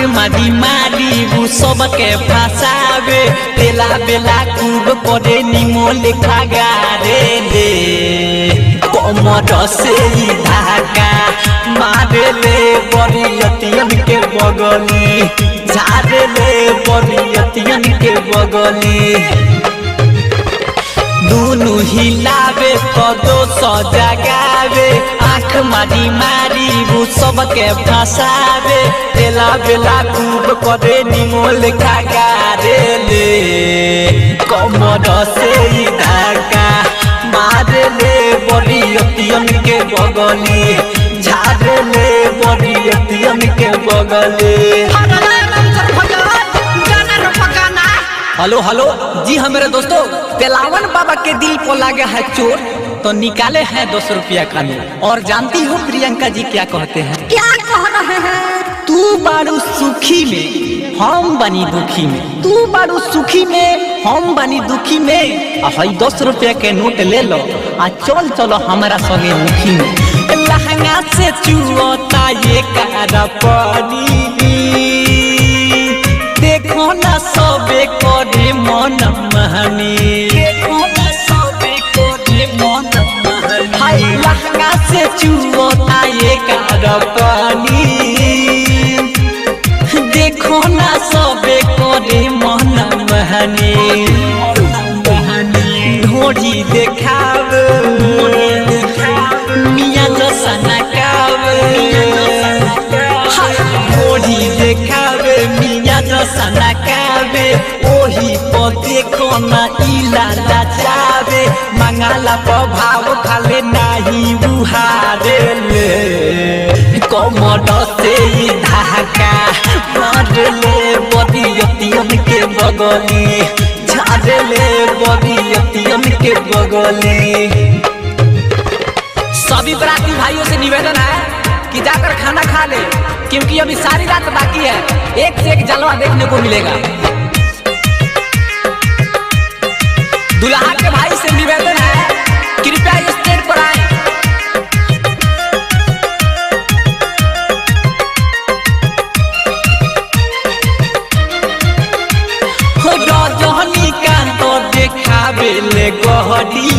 मारी मारी वो सबके फसावे तेला बेला खूब करे निमो लिखा गारे ले कमर से धाका मारे ले बरियतियन के बगली झारे ले बरियतियन के बगली दोनों हिलावे कदो सजागावे आँख मारी मारी वो सबके फसावे तेला बेला खूब करे निमो लिखा गारे ले कमर से धाका मारे ले बरियतियन के बगली झारे ले बरियतियन के बगली। हेलो हेलो जी हाँ मेरे दोस्तों, तेलावन बाबा के दिल को लागे है चोर तो निकाले हैं 200 रुपया का नोट। और जानती हो प्रियंका जी क्या कहते हैं? क्या कह रहे हैं? तू बारू सुखी में हम बनी दुखी में, तू बारू सुखी में हम बनी दुखी में। हई 10 रुपया के नोट ले लो आ चल चलो हमारा संगे मुखी में। लहंगा से चुअता ये कारा पानी देखो ना सबे करे मन महनी, देखो ना सबे करे मन महनी। हाय लहंगा से चुअता ये कारा पानी देखो ना सबे करे मन महनी। ढोरी देखावे मियां जैसा नकावे, ढोरी देखावे मियां जैसा नकावे ओही पर देखो ना इला लाचावे मंगाला प्रभाव खाले नाही बुहारे ले कमर से धाका मारे ले बरियतियन के बगली झारे ले बरियतियन के बगली। सभी बराती भाइयों से निवेदन है कि जाकर खाना खा ले क्योंकि अभी सारी रात बाकी है, एक से एक जलवा देखने को मिलेगा। दुल्हा के भाई से निवेदन है कृपया स्टेज पर आए। रजनीकांत देखावे ले गहरी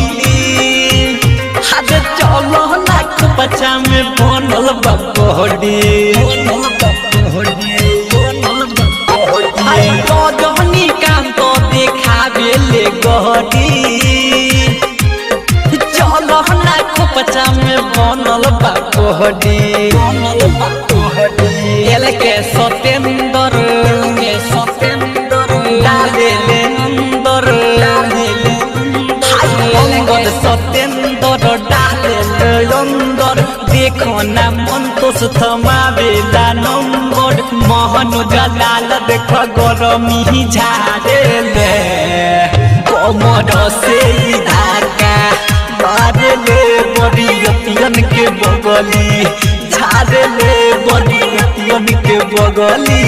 हाथ चलो नाक बच्चा में बनल बहरी रजनीकांत देखावे ले गहरी चलो नाक बच्चा में बनल बहरी। एल के सतेंद्र डाले ले अंदर सतेंद्र डाले ले अंदर देखो ना मन तो थमावेला नंबर मोहन जलाल देख गरमी झाड़े ले कमर से धाका मारे ले बरियतियन के बगली झाड़े ले बरियतियन के बगली।